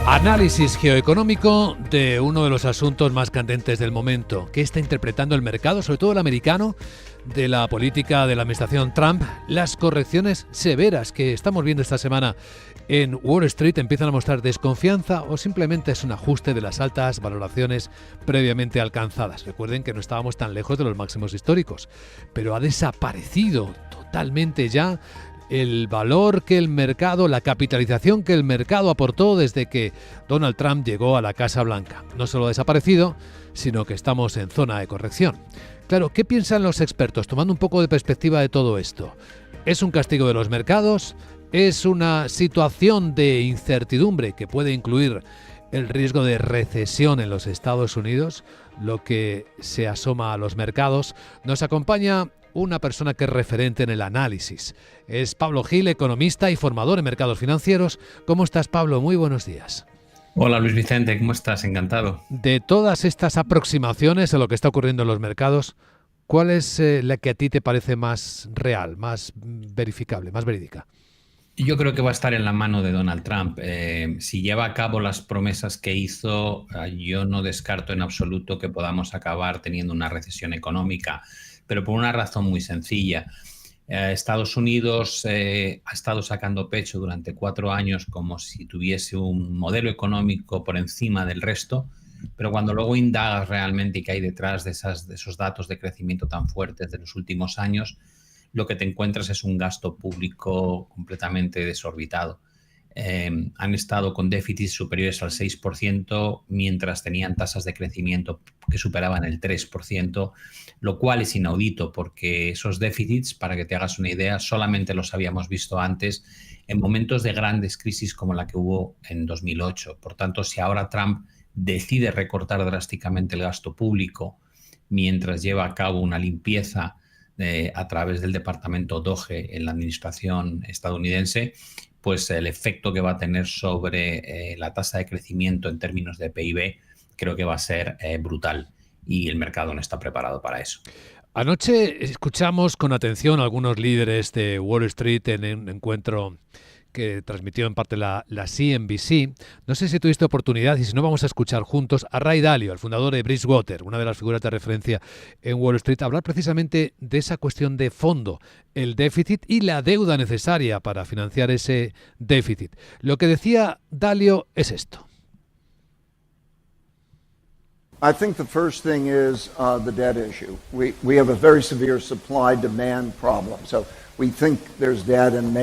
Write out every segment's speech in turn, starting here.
Análisis geoeconómico de uno de los asuntos más candentes del momento. ¿Qué está interpretando el mercado, sobre todo el americano, de la política de la administración Trump? Las correcciones severas que estamos viendo esta semana en Wall Street empiezan a mostrar desconfianza o simplemente es un ajuste de las altas valoraciones previamente alcanzadas. Recuerden que no estábamos tan lejos de los máximos históricos, pero ha desaparecido totalmente ya el valor que el mercado, la capitalización que el mercado aportó desde que Donald Trump llegó a la Casa Blanca. No solo ha desaparecido, sino que estamos en zona de corrección. Claro, ¿qué piensan los expertos? Tomando un poco de perspectiva de todo esto. ¿Es un castigo de los mercados? ¿Es una situación de incertidumbre que puede incluir el riesgo de recesión en los Estados Unidos, lo que se asoma a los mercados? Nos acompaña una persona que es referente en el análisis. Es Pablo Gil, economista y formador en mercados financieros. ¿Cómo estás, Pablo? Muy buenos días. Hola Luis Vicente, ¿cómo estás? Encantado. De todas estas aproximaciones a lo que está ocurriendo en los mercados, ¿cuál es la que a ti te parece más real, más verificable, más verídica? Yo creo que va a estar en la mano de Donald Trump. Si lleva a cabo las promesas que hizo, yo no descarto en absoluto que podamos acabar teniendo una recesión económica, pero por una razón muy sencilla. Estados Unidos ha estado sacando pecho durante 4 años como si tuviese un modelo económico por encima del resto, pero cuando luego indagas realmente qué hay detrás de esos datos de crecimiento tan fuertes de los últimos años, lo que te encuentras es un gasto público completamente desorbitado. Han estado con déficits superiores al 6% mientras tenían tasas de crecimiento que superaban el 3%, lo cual es inaudito porque esos déficits, para que te hagas una idea, solamente los habíamos visto antes en momentos de grandes crisis como la que hubo en 2008. Por tanto, si ahora Trump decide recortar drásticamente el gasto público mientras lleva a cabo una limpieza a través del departamento DOGE en la administración estadounidense, pues el efecto que va a tener sobre la tasa de crecimiento en términos de PIB creo que va a ser brutal y el mercado no está preparado para eso. Anoche escuchamos con atención a algunos líderes de Wall Street en un encuentro que transmitió en parte la CNBC. No sé si tuviste oportunidad y si no vamos a escuchar juntos a Ray Dalio, el fundador de Bridgewater, una de las figuras de referencia en Wall Street, hablar precisamente de esa cuestión de fondo, el déficit y la deuda necesaria para financiar ese déficit. Lo que decía Dalio es esto. I think the first thing is the debt issue. We have a very severe supply-demand problem. So we think there's debt, and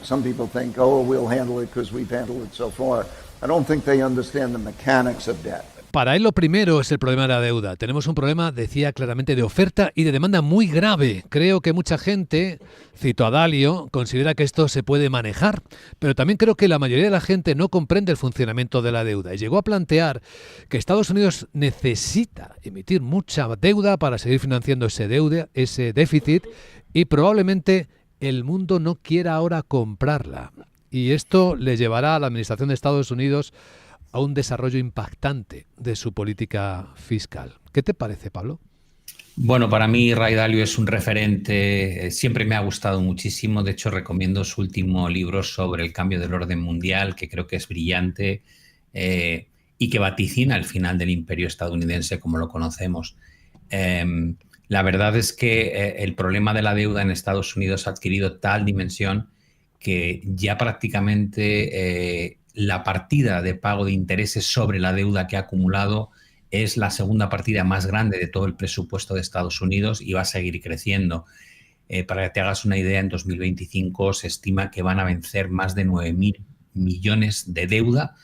some people think, oh, we'll handle it because we've handled it so far. I don't think they understand the mechanics of debt. Para él lo primero es el problema de la deuda. Tenemos un problema, decía claramente, de oferta y de demanda muy grave. Creo que mucha gente, cito a Dalio, considera que esto se puede manejar, pero también creo que la mayoría de la gente no comprende el funcionamiento de la deuda y llegó a plantear que Estados Unidos necesita emitir mucha deuda para seguir financiando ese déficit y probablemente el mundo no quiera ahora comprarla. Y esto le llevará a la administración de Estados Unidos a un desarrollo impactante de su política fiscal. ¿Qué te parece, Pablo? Bueno, para mí Ray Dalio es un referente, siempre me ha gustado muchísimo. De hecho, recomiendo su último libro sobre el cambio del orden mundial, que creo que es brillante y que vaticina el final del imperio estadounidense como lo conocemos. La verdad es que el problema de la deuda en Estados Unidos ha adquirido tal dimensión que ya prácticamente la partida de pago de intereses sobre la deuda que ha acumulado es la segunda partida más grande de todo el presupuesto de Estados Unidos y va a seguir creciendo. Para que te hagas una idea, en 2025 se estima que van a vencer más de 9.000 millones de deuda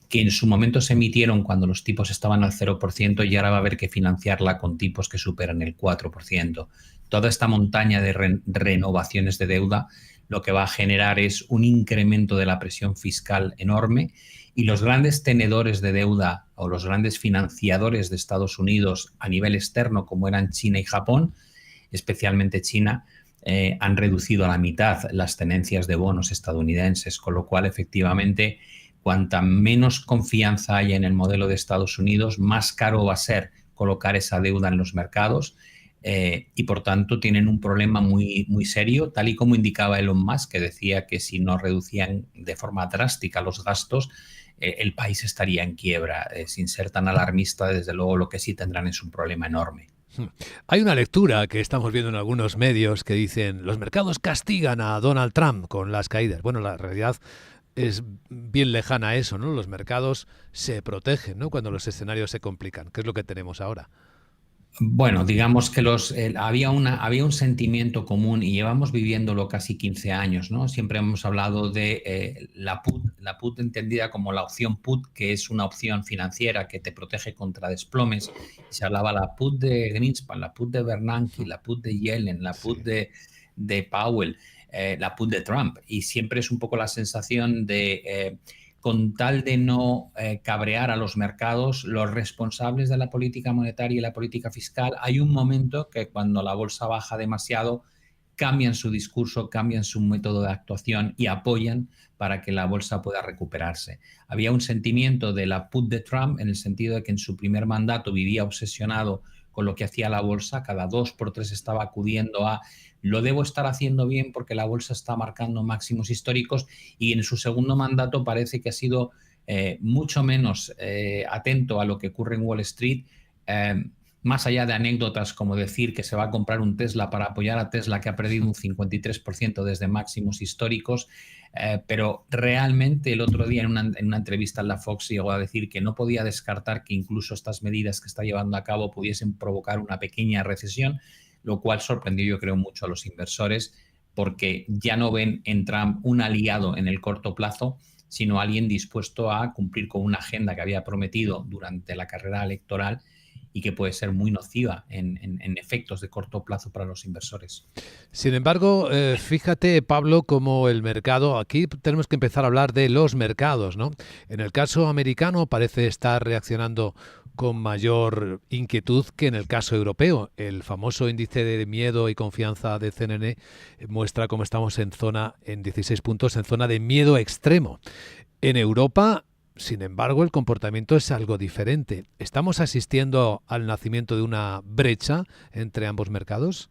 que en su momento se emitieron cuando los tipos estaban al 0% y ahora va a haber que financiarla con tipos que superan el 4%. Toda esta montaña de renovaciones de deuda lo que va a generar es un incremento de la presión fiscal enorme y los grandes tenedores de deuda o los grandes financiadores de Estados Unidos a nivel externo, como eran China y Japón, especialmente China, han reducido a la mitad las tenencias de bonos estadounidenses, con lo cual efectivamente cuanta menos confianza haya en el modelo de Estados Unidos, más caro va a ser colocar esa deuda en los mercados. Y por tanto tienen un problema muy, muy serio, tal y como indicaba Elon Musk, que decía que si no reducían de forma drástica los gastos, el país estaría en quiebra. Sin ser tan alarmista, desde luego lo que sí tendrán es un problema enorme. Hay una lectura que estamos viendo en algunos medios que dicen los mercados castigan a Donald Trump con las caídas. Bueno, la realidad es bien lejana a eso, ¿no? Los mercados se protegen, ¿no?, cuando los escenarios se complican, que es lo que tenemos ahora. Bueno, digamos que había un sentimiento común y llevamos viviéndolo casi 15 años, ¿no? Siempre hemos hablado de la put entendida como la opción put, que es una opción financiera que te protege contra desplomes. Se hablaba la put de Greenspan, la put de Bernanke, la put de Yellen, la put de Powell, la put de Trump. Y siempre es un poco la sensación de... con tal de no cabrear a los mercados, los responsables de la política monetaria y la política fiscal, hay un momento que cuando la bolsa baja demasiado, cambian su discurso, cambian su método de actuación y apoyan para que la bolsa pueda recuperarse. Había un sentimiento de la put de Trump en el sentido de que en su primer mandato vivía obsesionado con lo que hacía la bolsa, cada 2 por 3 estaba acudiendo a lo debo estar haciendo bien porque la bolsa está marcando máximos históricos, y en su segundo mandato parece que ha sido mucho menos atento a lo que ocurre en Wall Street, más allá de anécdotas como decir que se va a comprar un Tesla para apoyar a Tesla, que ha perdido un 53% desde máximos históricos, pero realmente el otro día en una entrevista en la Fox llegó a decir que no podía descartar que incluso estas medidas que está llevando a cabo pudiesen provocar una pequeña recesión, lo cual sorprendió, yo creo, mucho a los inversores, porque ya no ven en Trump un aliado en el corto plazo, sino alguien dispuesto a cumplir con una agenda que había prometido durante la carrera electoral y que puede ser muy nociva en efectos de corto plazo para los inversores. Sin embargo, fíjate, Pablo, como el mercado, aquí tenemos que empezar a hablar de los mercados, ¿no? En el caso americano parece estar reaccionando con mayor inquietud que en el caso europeo. El famoso índice de miedo y confianza de CNN muestra cómo estamos en 16 puntos, en zona de miedo extremo. En Europa, sin embargo, el comportamiento es algo diferente. ¿Estamos asistiendo al nacimiento de una brecha entre ambos mercados?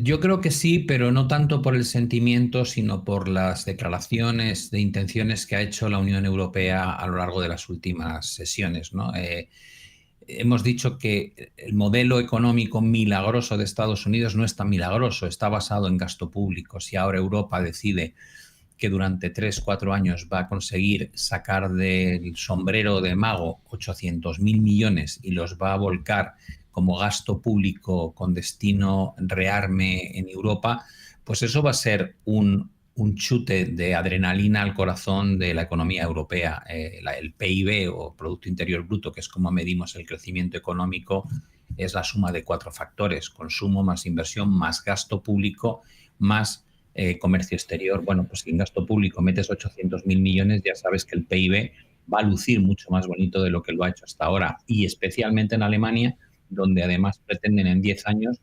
Yo creo que sí, pero no tanto por el sentimiento, sino por las declaraciones de intenciones que ha hecho la Unión Europea a lo largo de las últimas sesiones, ¿no? Hemos dicho que el modelo económico milagroso de Estados Unidos no es tan milagroso, está basado en gasto público. Si ahora Europa decide que durante 3-4 años va a conseguir sacar del sombrero de mago 800.000 millones y los va a volcar como gasto público con destino rearme en Europa, pues eso va a ser un chute de adrenalina al corazón de la economía europea. El PIB o Producto Interior Bruto, que es como medimos el crecimiento económico, es la suma de 4 factores: consumo más inversión más gasto público más comercio exterior. Bueno, pues si en gasto público metes 800.000 millones, ya sabes que el PIB va a lucir mucho más bonito de lo que lo ha hecho hasta ahora, y especialmente en Alemania, donde además pretenden en 10 años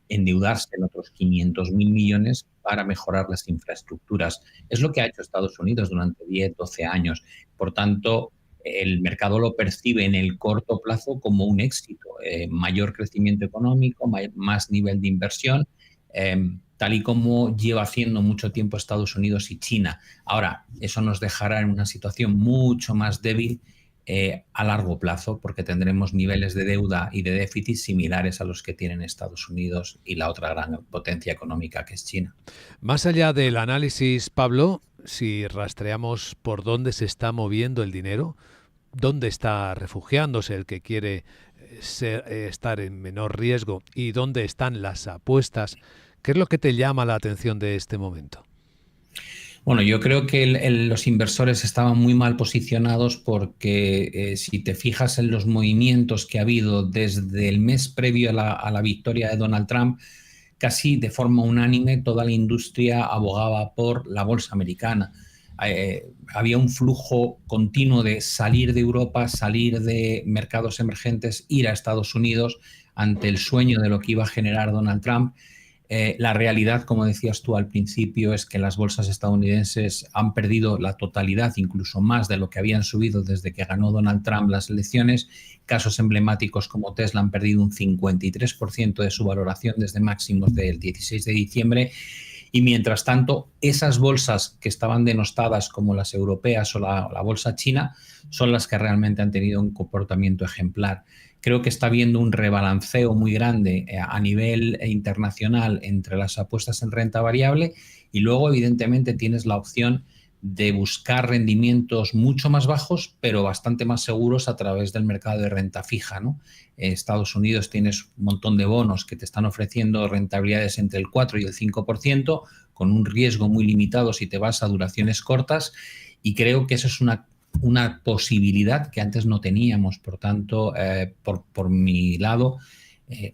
endeudarse en otros 500.000 millones para mejorar las infraestructuras. Es lo que ha hecho Estados Unidos durante 10-12 años. Por tanto, el mercado lo percibe en el corto plazo como un éxito. Mayor crecimiento económico, más nivel de inversión, tal y como lleva haciendo mucho tiempo Estados Unidos y China. Ahora, eso nos dejará en una situación mucho más débil a largo plazo, porque tendremos niveles de deuda y de déficit similares a los que tienen Estados Unidos y la otra gran potencia económica que es China. Más allá del análisis, Pablo, si rastreamos por dónde se está moviendo el dinero, dónde está refugiándose el que quiere estar en menor riesgo y dónde están las apuestas, ¿qué es lo que te llama la atención de este momento? Bueno, yo creo que los inversores estaban muy mal posicionados porque si te fijas en los movimientos que ha habido desde el mes previo a la victoria de Donald Trump, casi de forma unánime toda la industria abogaba por la bolsa americana. Había un flujo continuo de salir de Europa, salir de mercados emergentes, ir a Estados Unidos ante el sueño de lo que iba a generar Donald Trump. La realidad, como decías tú al principio, es que las bolsas estadounidenses han perdido la totalidad, incluso más de lo que habían subido desde que ganó Donald Trump las elecciones. Casos emblemáticos como Tesla han perdido un 53% de su valoración desde máximos del 16 de diciembre. Y mientras tanto, esas bolsas que estaban denostadas como las europeas o la bolsa china son las que realmente han tenido un comportamiento ejemplar. Creo que está habiendo un rebalanceo muy grande a nivel internacional entre las apuestas en renta variable y luego, evidentemente, tienes la opción de buscar rendimientos mucho más bajos, pero bastante más seguros a través del mercado de renta fija, ¿no? En Estados Unidos tienes un montón de bonos que te están ofreciendo rentabilidades entre el 4 y el 5%, con un riesgo muy limitado si te vas a duraciones cortas, y creo que eso es una posibilidad que antes no teníamos. Por tanto, por mi lado,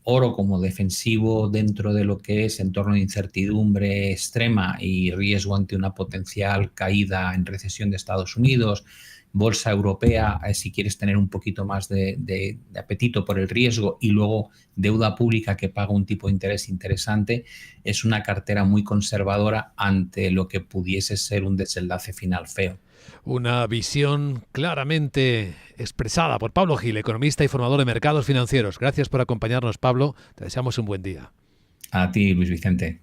oro como defensivo dentro de lo que es entorno de incertidumbre extrema y riesgo ante una potencial caída en recesión de Estados Unidos, bolsa europea, si quieres tener un poquito más de apetito por el riesgo, y luego deuda pública que paga un tipo de interés interesante, es una cartera muy conservadora ante lo que pudiese ser un desenlace final feo. Una visión claramente expresada por Pablo Gil, economista y formador de mercados financieros. Gracias por acompañarnos, Pablo. Te deseamos un buen día. A ti, Luis Vicente.